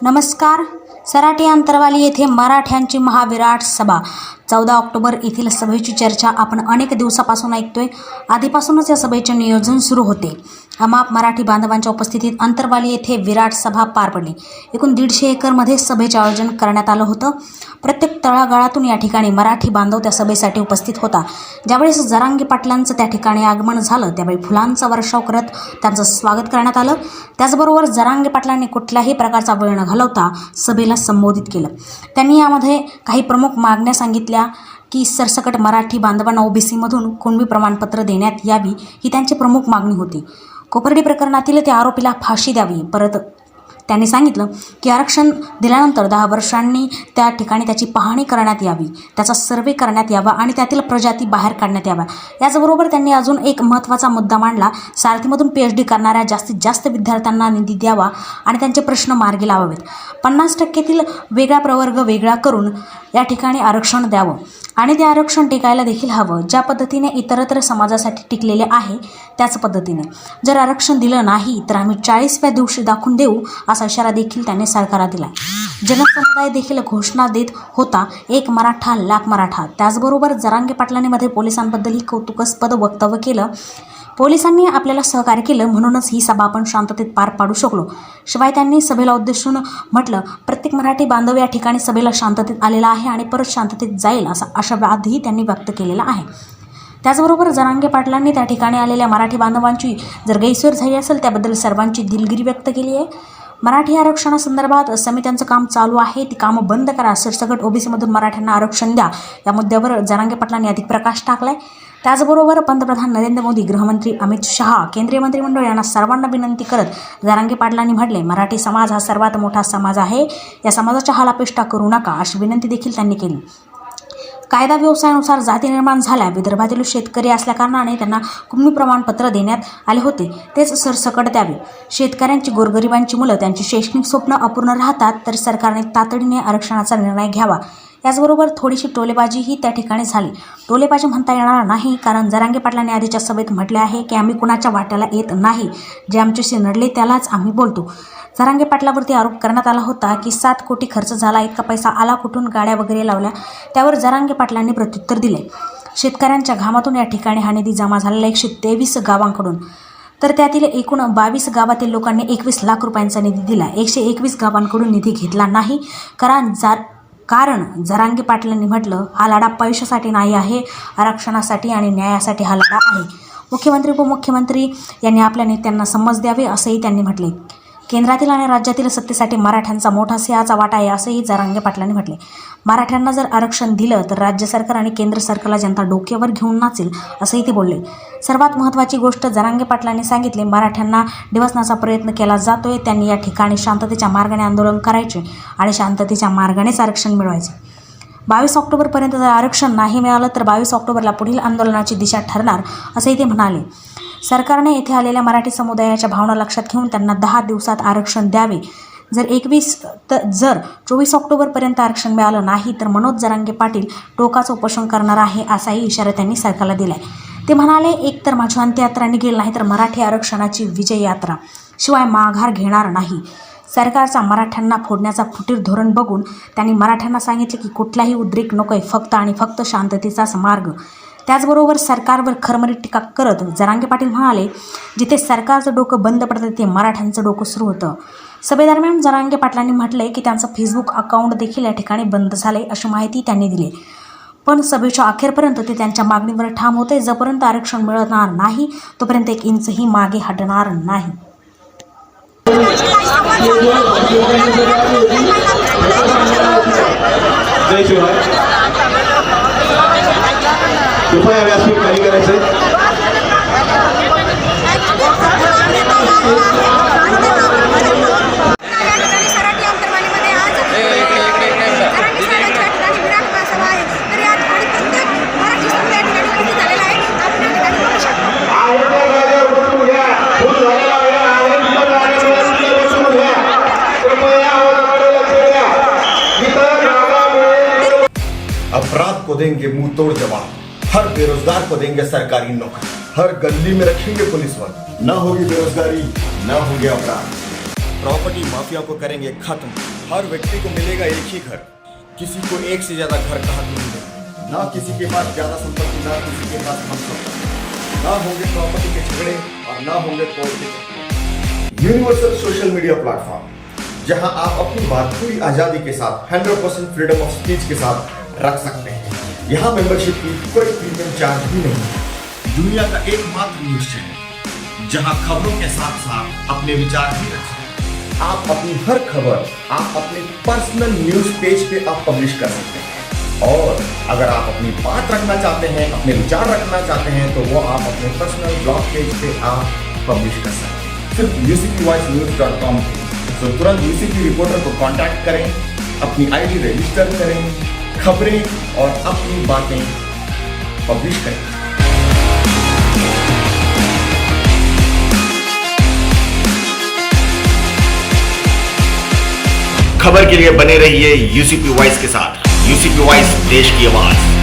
नमस्कार. सराटी अंतरवाली येथे मराठ्यांची महाविराट सभा 14 ऑक्टोबर येथील सभेची चर्चा आपण अनेक दिवसापासून ऐकतोय. आधीपासूनच या सभेचे नियोजन सुरू होते. अमाप मराठी बांधवांच्या उपस्थितीत अंतरवाली येथे विराट सभा पार पडली. एकूण 150 एकरमध्ये सभेचे आयोजन करण्यात आलं होतं. प्रत्येक तळागाळातून या ठिकाणी मराठी बांधव त्या सभेसाठी उपस्थित होता. ज्यावेळेस जरांगे पाटलांचं त्या ठिकाणी आगमन झालं त्यावेळी फुलांचा वर्षाव करत त्यांचं स्वागत करण्यात आलं. त्याचबरोबर जरांगे पाटलांनी कुठल्याही प्रकारचा वेळ न घालवता सभेला संबोधित केलं. त्यांनी यामध्ये काही प्रमुख मागण्या सांगितल्या की सरसकट मराठी बांधवांना ओबीसीमधून कुणबी प्रमाणपत्र देण्यात यावी ही त्यांची प्रमुख मागणी होती. कोपर्डी प्रकरणातील त्या आरोपीला फाशी द्यावी. परत त्यांनी सांगितलं की आरक्षण दिल्यानंतर 10 वर्षांनी त्या ठिकाणी त्याची पाहणी करण्यात यावी, त्याचा सर्वे करण्यात यावा आणि त्यातील प्रजाती बाहेर काढण्यात याव्या. याचबरोबर त्यांनी अजून एक महत्त्वाचा मुद्दा मांडला. सारथीमधून PhD करणाऱ्या जास्तीत जास्त विद्यार्थ्यांना निधी द्यावा आणि त्यांचे प्रश्न मार्गी लावावेत. 50% वेगळा प्रवर्ग वेगळा करून या ठिकाणी आरक्षण द्यावं आणि ते आरक्षण टिकायला देखील हवं. ज्या पद्धतीने इतरत्र समाजासाठी टिकलेले आहे त्याच पद्धतीने. जर आरक्षण दिलं नाही तर आम्ही 40व्या दिवशी दाखवून देऊ असा इशारा देखील त्यांनी सरकारला दिला. जनसमुदाय देखील घोषणा देत होता, एक मराठा लाख मराठा. त्याचबरोबर जरांगे पाटलांनी मध्ये पोलिसांबद्दलही कौतुकास्पद वक्तव्य केलं. पोलिसांनी आपल्याला सहकार्य केलं म्हणूनच ही सभा आपण शांततेत पार पाडू शकलो. शिवाय त्यांनी सभेला उद्देशून म्हटलं, प्रत्येक मराठी बांधव या ठिकाणी सभेला शांततेत आलेला आहे आणि परत शांततेत जाईल असा आशावादही त्यांनी व्यक्त केलेला आहे. त्याचबरोबर जरांगे पाटलांनी त्या ठिकाणी आलेल्या मराठी बांधवांची जर गैरसोय झाली असेल त्याबद्दल सर्वांची दिलगिरी व्यक्त केली आहे. मराठी आरक्षणासंदर्भात समित्यांचं काम चालू आहे, ती कामं बंद करा, सरसकट ओबीसीमधून मराठ्यांना आरक्षण द्या या मुद्द्यावर जरांगे पाटलांनी अधिक प्रकाश टाकलाय. त्याचबरोबर पंतप्रधान नरेंद्र मोदी, गृहमंत्री अमित शहा, केंद्रीय मंत्रिमंडळ यांना सर्वांना विनंती करत जरांगे पाटलांनी म्हटले, मराठी समाज हा सर्वात मोठा समाज आहे, या समाजाच्या हालापेष्टा करू नका अशी विनंती देखील त्यांनी केली. कायदा व्यवसायानुसार जाती निर्माण झाल्या. विदर्भातील शेतकरी असल्याकारणाने त्यांना कुणबी प्रमाणपत्र देण्यात आले होते, तेच सरसकट द्यावे. शेतकऱ्यांची, गोरगरिबांची मुलं, त्यांची शैक्षणिक स्वप्न अपूर्ण राहतात तर सरकारने तातडीने आरक्षणाचा निर्णय घ्यावा. याचबरोबर थोडीशी टोलेबाजीही त्या ठिकाणी झाली. टोलेबाजी म्हणता येणार नाही, कारण जरांगे पाटलांनी आधीच्या सभेत म्हटले आहे की आम्ही कुणाच्या वाट्याला येत नाही, जे आमच्याशी नडले त्यालाच आम्ही बोलतो. जरांगे पाटलावरती आरोप करण्यात आला होता की 7 कोटी खर्च झाला, इतका पैसा आला कुठून, गाड्या वगैरे लावल्या. त्यावर जरांगे पाटलांनी प्रत्युत्तर दिले. शेतकऱ्यांच्या घामातून या ठिकाणी हा निधी जमा झालेला 123 गावांकडून, तर त्यातील एकूण 22 गावातील लोकांनी 21 लाख रुपयांचा निधी दिला. 121 गावांकडून निधी घेतला नाही, कारण जरांगे पाटलांनी म्हटलं, हा लढा पैशासाठी नाही आहे, आरक्षणासाठी आणि न्यायासाठी हा लढा आहे. मुख्यमंत्री, उपमुख्यमंत्री यांनी आपल्या नेत्यांना समज द्यावे असंही त्यांनी म्हटले. केंद्रातील आणि राज्यातील सत्तेसाठी मराठ्यांचा मोठा सिंहाचा वाटा आहे असंही जरांगे पाटलांनी म्हटले. मराठ्यांना जर आरक्षण दिलं तर राज्य सरकार आणि केंद्र सरकारला जनता डोक्यावर घेऊन नाचेल असंही ते बोलले. सर्वात महत्त्वाची गोष्ट जरांगे पाटलांनी सांगितले, मराठ्यांना डिवचण्याचा प्रयत्न केला जातोय. त्यांनी या ठिकाणी शांततेच्या मार्गाने आंदोलन करायचे आणि शांततेच्या मार्गानेच आरक्षण मिळवायचे. 22 ऑक्टोबरपर्यंत जर आरक्षण नाही मिळालं तर 22 ऑक्टोबरला पुढील आंदोलनाची दिशा ठरणार असंही ते म्हणाले. सरकारने येथे आलेल्या मराठी समुदायाच्या भावना लक्षात घेऊन त्यांना 10 दिवसात आरक्षण द्यावे. जर 24 ऑक्टोबरपर्यंत आरक्षण मिळालं नाही तर मनोज जरांगे पाटील टोकाचं उपोषण करणार आहे असाही इशारा त्यांनी सरकारला दिलाय. ते म्हणाले, एक तर माझी अंत्ययात्रा निघेल, नाही तर मराठी आरक्षणाची विजय यात्रा, शिवाय माघार घेणार नाही. सरकारचा मराठ्यांना फोडण्याचा फुटीर धोरण बघून त्यांनी मराठ्यांना सांगितले की कुठलाही उद्रेक नकोय, फक्त आणि फक्त शांततेचाच मार्ग. त्याचबरोबर सरकारवर खरमरीत टीका करत जरांगे पाटील म्हणाले, जिथे सरकारचं डोकं बंद पडतं तिथे मराठ्यांचं डोकं सुरू होतं. सभेदरम्यान जरांगे पाटलांनी म्हटलंय की त्यांचं फेसबुक अकाउंट देखील या ठिकाणी बंद झाले अशी माहिती त्यांनी दिली. पण सभेच्या अखेरपर्यंत ते त्यांच्या मागणीवर ठाम होते. जोपर्यंत आरक्षण मिळणार नाही तोपर्यंत 1 इंचही मागे हटणार नाही. कृपया व्यासपीठ खाली करायचं. अपराध को देंगे मुंह तोड़ जवाब, हर बेरोजगार को देंगे सरकारी नौकरी, हर गली में रखेंगे पुलिस वाले, न होगी बेरोजगारी, न होंगे अपराध। प्रॉपर्टी माफिया को करेंगे खत्म। हर व्यक्ति को मिलेगा एक ही घर, किसी को एक से ज्यादा घर कहाँ मिलेंगे। ना किसी के पास ज्यादा संपत्ति, ना किसी के पास कम संपत्ति, ना होंगे प्रॉपर्टी के झगड़े और ना होंगे कोर्ट के चक्कर। यूनिवर्सल सोशल मीडिया प्लेटफॉर्म, जहां आप अपनी बात पूरी आजादी के साथ 100% फ्रीडम ऑफ स्पीच के साथ रख सकते हैं। यहाँ मेंबरशिप की कोई प्रीमियम चार्ज भी नहीं है। दुनिया का एकमात्र न्यूज चैनल जहां खबरों के साथ साथ अपने विचार भी रख सकते हैं। आप अपनी हर खबर आप अपने पर्सनल न्यूज पेज पे आप पब्लिश कर सकते हैं, और अगर आप अपनी बात रखना चाहते हैं, अपने विचार रखना चाहते हैं, तो वो आप अपने पर्सनल ब्लॉग पेज पे आप पब्लिश कर सकते हैं, सिर्फ UCPvoicenews.com पे। तो तुरंत UCP रिपोर्टर को कांटेक्ट करें, अपनी आईडी रजिस्टर करें, खबरें और अपनी बातें पब्लिश करें। खबर के लिए बने रहिए UCP वॉइस के साथ। UCP वॉइस, देश की आवाज।